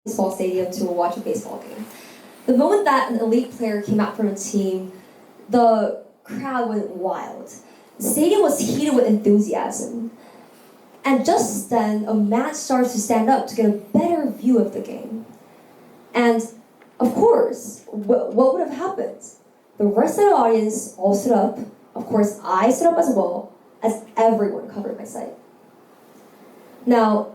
baseball stadium to watch a baseball game. The moment that an elite player came out from a team, the crowd went wild. The stadium was heated with enthusiasm. And just then, a man started to stand up to get a better view of the game. And of course, what would have happened? The rest of the audience all stood up. Of course, I stood up as well, as everyone covered my sight. Now,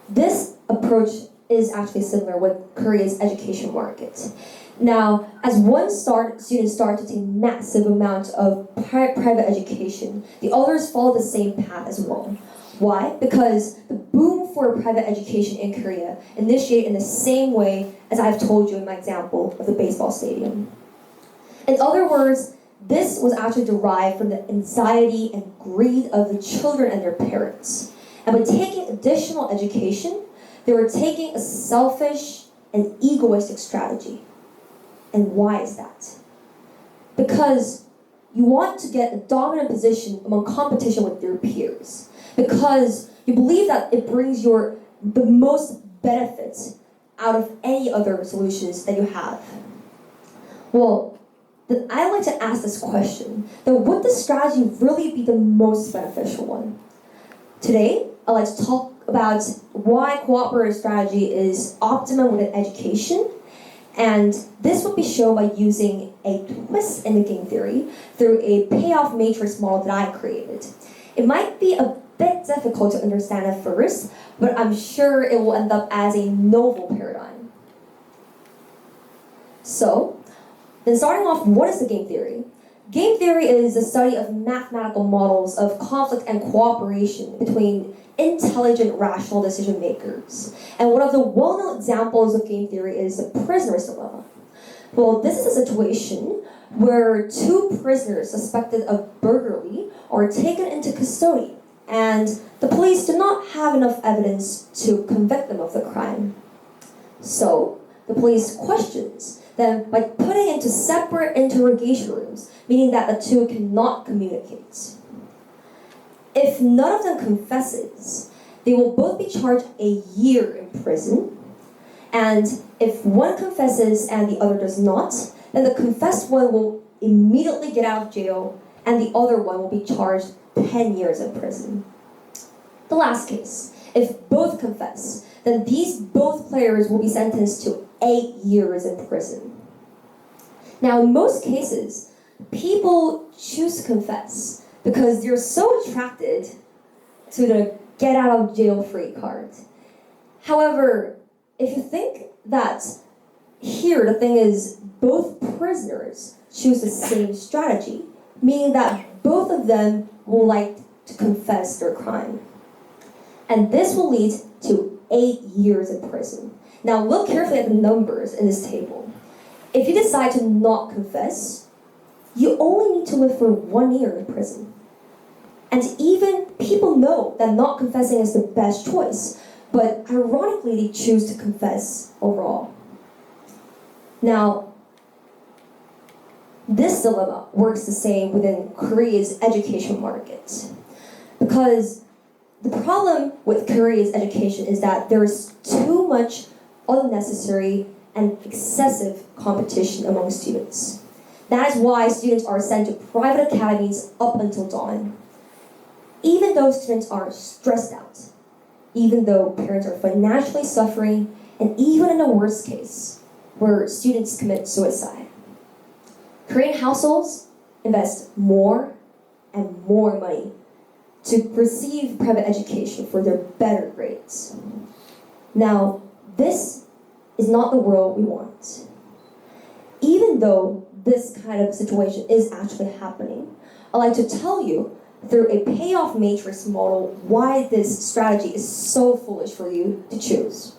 this approach is actually similar with Korea's education market. Now, as one student started to take massive amount of private education, the others follow the same path as well. Why? Because the boom for private education in Korea initiated in the same way as I've told you in my example of the baseball stadium. In other words, this was actually derived from the anxiety and greed of the children and their parents. And by taking additional education, they were taking a selfish and egoistic strategy. And why is that? Because you want to get a dominant position among competition with your peers. Because you believe that it brings the most benefits out of any other solutions that you have. Well, then I'd like to ask this question, then would this strategy really be the most beneficial one? Today, I'd like to talk about why cooperative strategy is optimum within education, and this would be shown by using a twist in the game theory through a payoff matrix model that I created. It might be a bit difficult to understand at first, but I'm sure it will end up as a novel paradigm. So, then starting off, what is the game theory? Game theory is the study of mathematical models of conflict and cooperation between intelligent, rational decision makers. And one of the well-known examples of game theory is the prisoner's dilemma. Well, this is a situation where two prisoners suspected of burglary are taken into custody, and the police do not have enough evidence to convict them of the crime. So, the police questions them by putting into separate interrogation rooms, meaning that the two cannot communicate. If none of them confesses, they will both be charged a year in prison. And if one confesses and the other does not, then the confessed one will immediately get out of jail and the other one will be charged 10 years in prison. The last case, if both confess, then these both players will be sentenced to 8 years in prison. Now, in most cases, people choose to confess because they're so attracted to the get out of jail free card. However, if you think that here the thing is both prisoners choose the same strategy, meaning that both of them will like to confess their crime. And this will lead to 8 years in prison. Now look carefully at the numbers in this table. If you decide to not confess, you only need to live for 1 year in prison. And even people know that not confessing is the best choice, but ironically they choose to confess overall. Now, this dilemma works the same within Korea's education market. Because the problem with Korea's education is that there is too much unnecessary and excessive competition among students. That is why students are sent to private academies up until dawn. Even though students are stressed out, even though parents are financially suffering, and even in the worst case, where students commit suicide. Korean households invest more and more money to receive private education for their better grades. Now, this is not the world we want. Even though this kind of situation is actually happening, I'd like to tell you through a payoff matrix model why this strategy is so foolish for you to choose.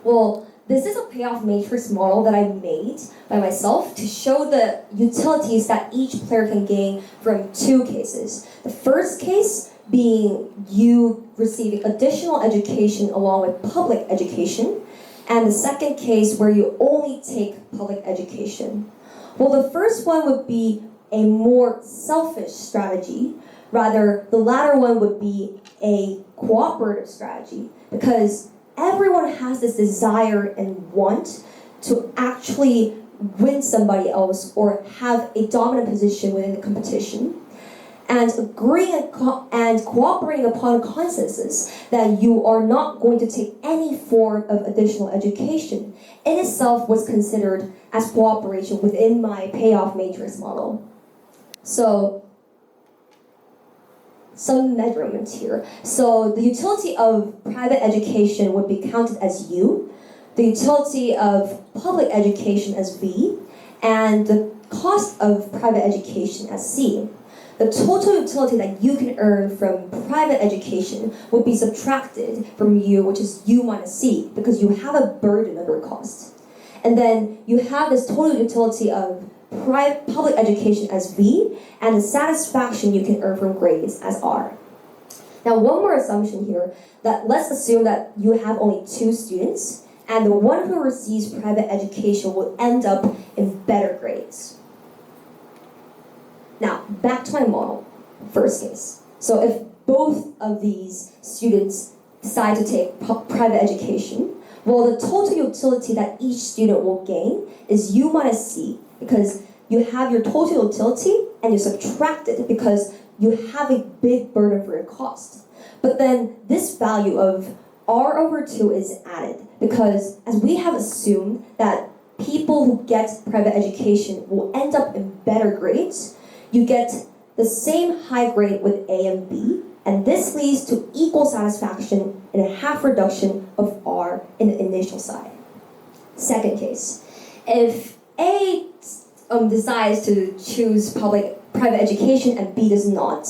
Well, this is a payoff matrix model that I made by myself to show the utilities that each player can gain from two cases. The first case being you receiving additional education along with public education, and the second case where you only take public education. Well, the first one would be a more selfish strategy. Rather, the latter one would be a cooperative strategy because everyone has this desire and want to actually win somebody else or have a dominant position within the competition. And agreeing and cooperating upon consensus that you are not going to take any form of additional education in itself was considered as cooperation within my payoff matrix model. So, some measurements here. So the utility of private education would be counted as U, the utility of public education as V, and the cost of private education as C. The total utility that you can earn from private education would be subtracted from U, which is U minus C, because you have a burden of your cost. And then you have this total utility of public education as V, and the satisfaction you can earn from grades as R. Now, one more assumption here, that let's assume that you have only 2 students, and the one who receives private education will end up in better grades. Now, back to my model, first case. So if both of these students decide to take private education, well, the total utility that each student will gain is U minus C, because you have your total utility and you subtract it because you have a big burden for your cost. But then this value of R over 2 is added because as we have assumed that people who get private education will end up in better grades, you get the same high grade with A and B, and this leads to equal satisfaction and a half reduction of R in the initial side. Second case, if A decides to choose private education and B does not,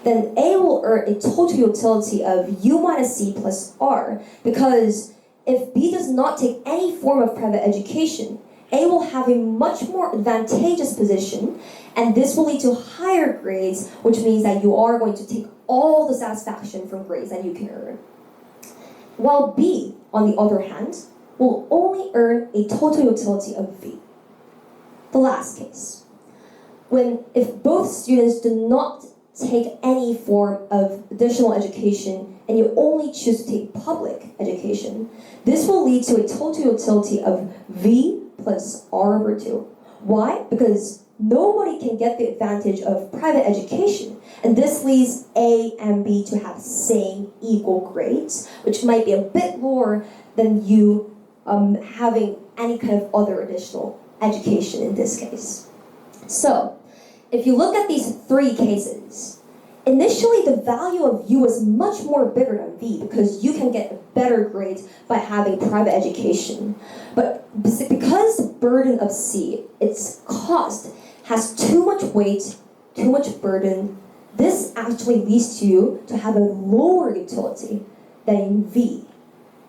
then A will earn a total utility of U minus C plus R, because if B does not take any form of private education, A will have a much more advantageous position, and this will lead to higher grades, which means that you are going to take all the satisfaction from grades that you can earn. While B, on the other hand, will only earn a total utility of V. The last case, if both students do not take any form of additional education and you only choose to take public education, this will lead to a total utility of V plus R over 2. Why? Because nobody can get the advantage of private education, and this leads A and B to have same equal grades, which might be a bit lower than you having any kind of other additional education in this case. So, if you look at these 3 cases, initially the value of U is much more bigger than V because you can get a better grade by having private education. But because the burden of C, its cost, has too much weight, too much burden, this actually leads to you to have a lower utility than in V.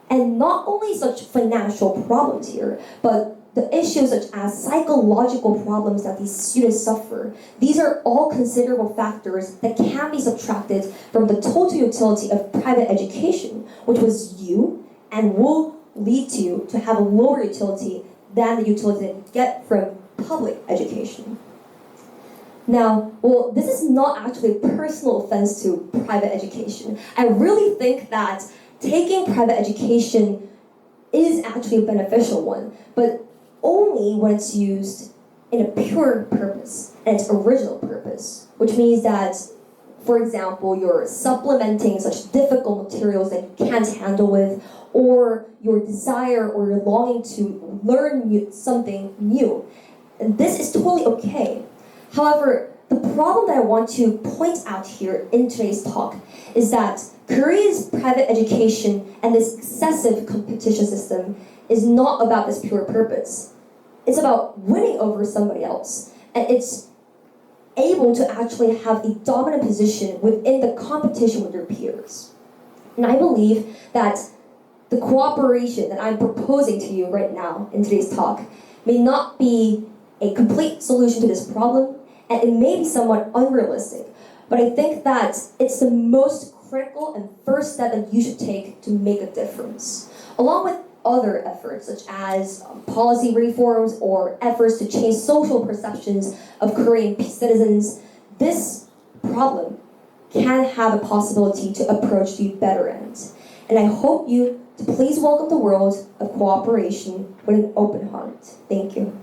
And not only such financial problems here, but the issues such as psychological problems that these students suffer, these are all considerable factors that can be subtracted from the total utility of private education, which was U, and will lead to you to have a lower utility than the utility that you get from public education. Now, well, this is not actually a personal offense to private education. I really think that taking private education is actually a beneficial one, but only when it's used in a pure purpose and its original purpose, which means that, for example, you're supplementing such difficult materials that you can't handle with, or your desire or your longing to learn something new. And this is totally okay. However, the problem that I want to point out here in today's talk is that Korea's private education and this excessive competition system is not about this pure purpose. It's about winning over somebody else. And it's able to actually have a dominant position within the competition with your peers. And I believe that the cooperation that I'm proposing to you right now in today's talk may not be a complete solution to this problem, and it may be somewhat unrealistic, but I think that it's the most critical and first step that you should take to make a difference, along with other efforts such as policy reforms or efforts to change social perceptions of Korean citizens. This problem can have a possibility to approach the better end. And I hope you to please welcome the world of cooperation with an open heart. Thank you.